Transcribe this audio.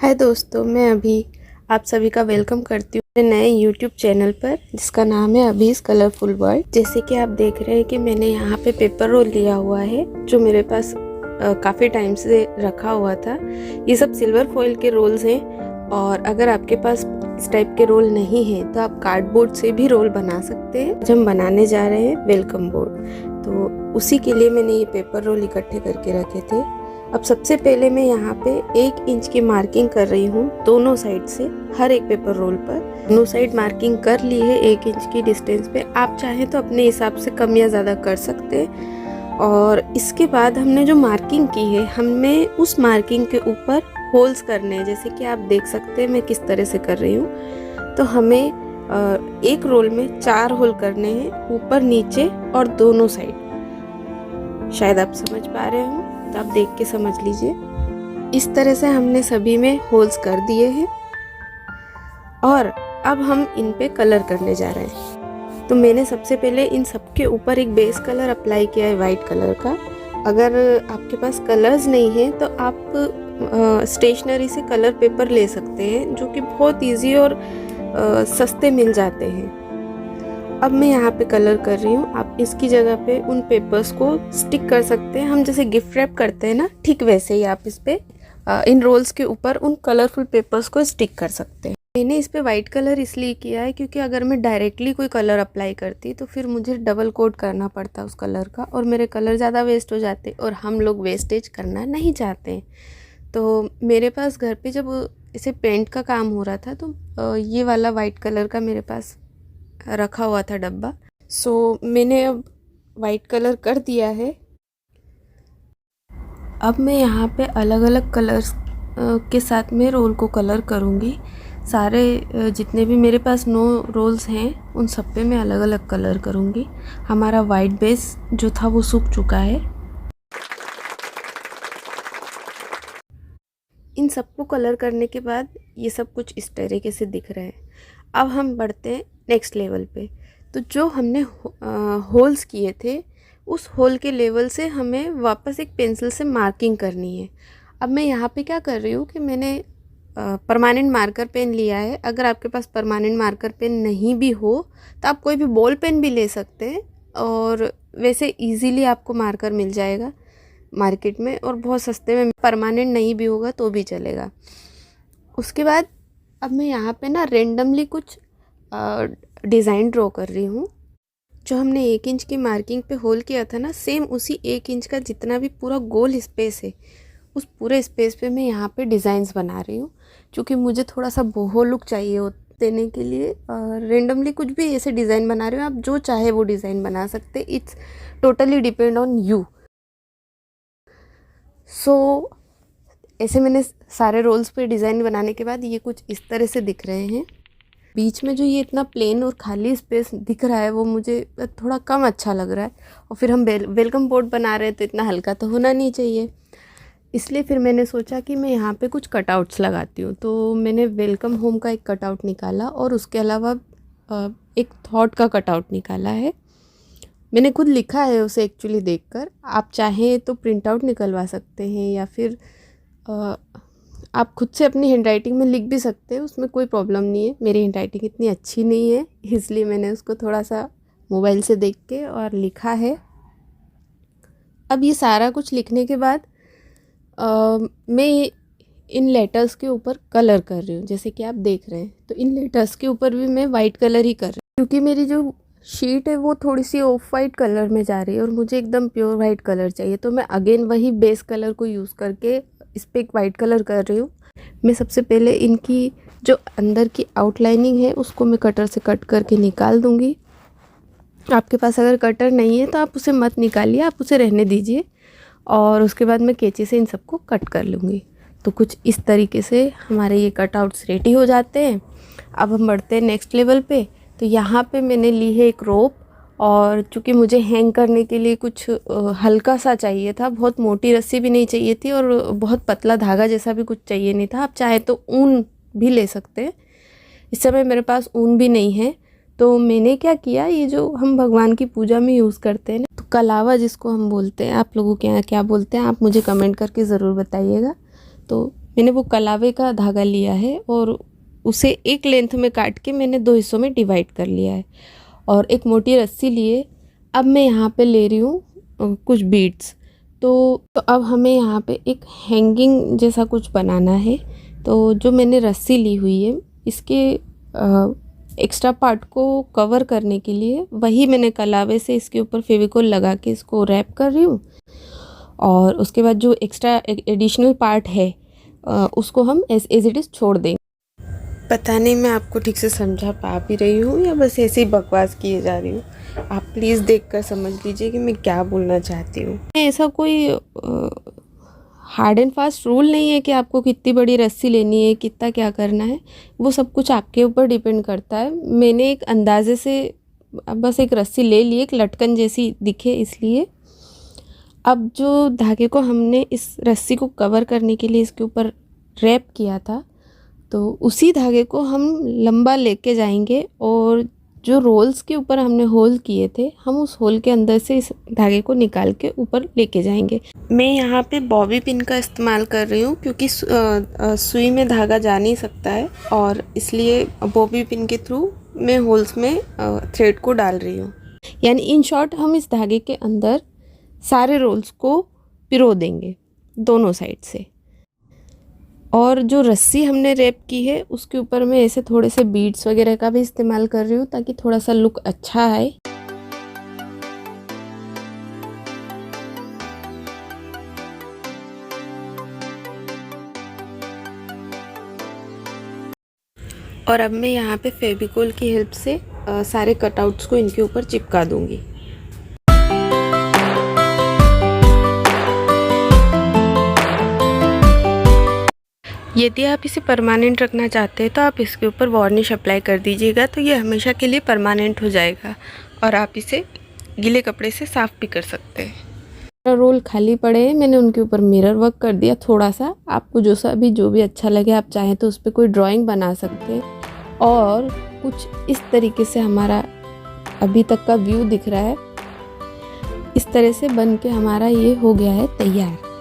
हाय दोस्तों, मैं अभी आप सभी का वेलकम करती हूँ मेरे नए यूट्यूब चैनल पर जिसका नाम है अभीज कलरफुल वर्ल्ड। जैसे कि आप देख रहे हैं कि मैंने यहाँ पे पेपर रोल लिया हुआ है जो मेरे पास काफ़ी टाइम से रखा हुआ था। ये सब सिल्वर फॉइल के रोल्स हैं और अगर आपके पास इस टाइप के रोल नहीं है तो आप कार्डबोर्ड से भी रोल बना सकते हैं। आज हम बनाने जा रहे हैं वेलकम बोर्ड, तो उसी के लिए मैंने ये पेपर रोल इकट्ठे करके रखे थे। अब सबसे पहले मैं यहाँ पे 1 इंच की मार्किंग कर रही हूँ दोनों साइड से, हर एक पेपर रोल पर दोनों साइड मार्किंग कर ली है 1 इंच की डिस्टेंस पे। आप चाहें तो अपने हिसाब से कम या ज़्यादा कर सकते हैं। और इसके बाद हमने जो मार्किंग की है, हमें उस मार्किंग के ऊपर होल्स करने हैं। जैसे कि आप देख सकते हैं मैं किस तरह से कर रही हूँ। तो हमें एक रोल में 4 होल करने हैं, ऊपर नीचे और दोनों साइड। शायद आप समझ पा रहे हो, तो आप देख के समझ लीजिए। इस तरह से हमने सभी में होल्स कर दिए हैं और अब हम इन पे कलर करने जा रहे हैं। तो मैंने सबसे पहले इन सब के ऊपर एक बेस कलर अप्लाई किया है वाइट कलर का। अगर आपके पास कलर्स नहीं है तो आप स्टेशनरी से कलर पेपर ले सकते हैं जो कि बहुत इजी और सस्ते मिल जाते हैं। अब मैं यहाँ पे कलर कर रही हूँ। आप इसकी जगह पे उन पेपर्स को स्टिक कर सकते हैं। हम जैसे गिफ्ट रैप करते हैं ना, ठीक वैसे ही आप इस पे इन रोल्स के ऊपर उन कलरफुल पेपर्स को स्टिक कर सकते हैं। मैंने इस पे वाइट कलर इसलिए किया है क्योंकि अगर मैं डायरेक्टली कोई कलर अप्लाई करती तो फिर मुझे डबल कोट करना पड़ता उस कलर का और मेरे कलर ज़्यादा वेस्ट हो जाते और हम लोग वेस्टेज करना नहीं चाहते। तो मेरे पास घर पे जब इसे पेंट का काम हो रहा था तो ये वाला वाइट कलर का मेरे पास रखा हुआ था डब्बा। सो मैंने अब वाइट कलर कर दिया है। अब मैं यहाँ पे अलग अलग कलर्स के साथ में रोल को कलर करूँगी। सारे जितने भी मेरे पास 9 रोल्स हैं उन सब पे मैं अलग अलग कलर करूँगी। हमारा वाइट बेस जो था वो सूख चुका है। इन सबको कलर करने के बाद ये सब कुछ इस तरीके से दिख रहे हैं। अब हम बढ़ते हैं नेक्स्ट लेवल पे। तो जो हमने होल्स किए थे उस होल के लेवल से हमें वापस एक पेंसिल से मार्किंग करनी है। अब मैं यहाँ पे क्या कर रही हूँ कि मैंने परमानेंट मार्कर पेन लिया है। अगर आपके पास परमानेंट मार्कर पेन नहीं भी हो तो आप कोई भी बॉल पेन भी ले सकते हैं और वैसे इजीली आपको मार्कर मिल जाएगा मार्केट में और बहुत सस्ते में। परमानेंट नहीं भी होगा तो भी चलेगा। उसके बाद अब मैं यहाँ पे ना रेंडमली कुछ डिज़ाइन ड्रॉ कर रही हूँ। जो हमने 1 इंच की मार्किंग पे होल किया था ना, सेम उसी 1 इंच का जितना भी पूरा गोल स्पेस है उस पूरे स्पेस पे मैं यहाँ पे डिज़ाइंस बना रही हूँ। क्योंकि मुझे थोड़ा सा बोहो लुक चाहिए देने के लिए रेंडमली कुछ भी ऐसे डिज़ाइन बना रही हूँ। आप जो चाहे वो डिज़ाइन बना सकते, it's totally depend on you. So ऐसे मैंने सारे रोल्स पे डिज़ाइन बनाने के बाद ये कुछ इस तरह से दिख रहे हैं। बीच में जो ये इतना प्लेन और खाली स्पेस दिख रहा है वो मुझे थोड़ा कम अच्छा लग रहा है। और फिर हम वेलकम बोर्ड बना रहे हैं तो इतना हल्का तो होना नहीं चाहिए, इसलिए फिर मैंने सोचा कि मैं यहाँ पे कुछ कटआउट्स लगाती हूँ। तो मैंने वेलकम होम का एक कटआउट निकाला और उसके अलावा एक थॉट का कटआउट निकाला है। मैंने खुद लिखा है उसे एक्चुअली देखकर। आप चाहें तो प्रिंट आउट निकलवा सकते हैं या फिर आप खुद से अपनी हैंडराइटिंग में लिख भी सकते हैं, उसमें कोई प्रॉब्लम नहीं है। मेरी हैंडराइटिंग इतनी अच्छी नहीं है इसलिए मैंने उसको थोड़ा सा मोबाइल से देख के और लिखा है। अब ये सारा कुछ लिखने के बाद मैं इन लेटर्स के ऊपर कलर कर रही हूँ जैसे कि आप देख रहे हैं। तो इन लेटर्स के ऊपर भी मैं वाइट कलर ही कर रही हूँ क्योंकि मेरी जो शीट है वो थोड़ी सी ऑफ वाइट कलर में जा रही है और मुझे एकदम प्योर वाइट कलर चाहिए। तो मैं अगेन वही बेस कलर को यूज़ करके इस पर एक वाइट कलर कर रही हूँ। मैं सबसे पहले इनकी जो अंदर की आउटलाइनिंग है उसको मैं कटर से कट करके निकाल दूँगी। आपके पास अगर कटर नहीं है तो आप उसे मत निकालिए, आप उसे रहने दीजिए और उसके बाद मैं कैंची से इन सबको कट कर लूँगी। तो कुछ इस तरीके से हमारे ये कटआउट्स रेडी हो जाते हैं। अब हम बढ़ते हैं नेक्स्ट लेवल पे। तो यहाँ पे मैंने ली है एक रोप और चूँकि मुझे हैंग करने के लिए कुछ हल्का सा चाहिए था, बहुत मोटी रस्सी भी नहीं चाहिए थी और बहुत पतला धागा जैसा भी कुछ चाहिए नहीं था। आप चाहे तो ऊन भी ले सकते हैं। इस समय मेरे पास ऊन भी नहीं है तो मैंने क्या किया, ये जो हम भगवान की पूजा में यूज़ करते हैं ना, तो कलावा जिसको हम बोलते हैं, आप लोगों के यहाँ क्या बोलते हैं आप मुझे कमेंट करके ज़रूर बताइएगा। तो मैंने वो कलावे का धागा लिया है और उसे एक लेंथ में काट के मैंने 2 हिस्सों में डिवाइड कर लिया है और एक मोटी रस्सी लिए अब मैं यहाँ पे ले रही हूँ कुछ बीड्स। तो अब हमें यहाँ पे एक हैंगिंग जैसा कुछ बनाना है। तो जो मैंने रस्सी ली हुई है इसके एक्स्ट्रा पार्ट को कवर करने के लिए वही मैंने कलावे से इसके ऊपर फेविकोल लगा के इसको रैप कर रही हूँ और उसके बाद जो एक्स्ट्रा एडिशनल पार्ट है उसको हम एज इट इज़ छोड़ देंगे। पता नहीं मैं आपको ठीक से समझा पा भी रही हूँ या बस ऐसे ही बकवास किए जा रही हूँ। आप प्लीज़ देखकर समझ लीजिए कि मैं क्या बोलना चाहती हूँ। ऐसा कोई हार्ड एंड फास्ट रूल नहीं है कि आपको कितनी बड़ी रस्सी लेनी है, कितना क्या करना है, वो सब कुछ आपके ऊपर डिपेंड करता है। मैंने एक अंदाजे से बस एक रस्सी ले ली, एक लटकन जैसी दिखे इसलिए। अब जो धागे को हमने इस रस्सी को कवर करने के लिए इसके ऊपर रैप किया था तो उसी धागे को हम लंबा लेके जाएंगे और जो रोल्स के ऊपर हमने होल किए थे हम उस होल के अंदर से इस धागे को निकाल के ऊपर लेके जाएंगे। मैं यहाँ पे बॉबी पिन का इस्तेमाल कर रही हूँ क्योंकि सुई में धागा जा नहीं सकता है और इसलिए बॉबी पिन के थ्रू मैं होल्स में थ्रेड को डाल रही हूँ। यानी इन शॉर्ट हम इस धागे के अंदर सारे रोल्स को पिरो देंगे दोनों साइड से। और जो रस्सी हमने रैप की है उसके ऊपर मैं ऐसे थोड़े से बीड्स वगैरह का भी इस्तेमाल कर रही हूँ ताकि थोड़ा सा लुक अच्छा आए। और अब मैं यहाँ पे फेविकोल की हेल्प से सारे कटआउट्स को इनके ऊपर चिपका दूंगी। यदि आप इसे परमानेंट रखना चाहते हैं तो आप इसके ऊपर वार्निश अप्लाई कर दीजिएगा तो ये हमेशा के लिए परमानेंट हो जाएगा और आप इसे गीले कपड़े से साफ़ भी कर सकते हैं। रोल खाली पड़े हैं, मैंने उनके ऊपर मिरर वर्क कर दिया थोड़ा सा। आपको जो भी अच्छा लगे आप चाहें तो उस पर कोई ड्राइंग बना सकते हैं। और कुछ इस तरीके से हमारा अभी तक का व्यू दिख रहा है। इस तरह से बन के हमारा ये हो गया है तैयार।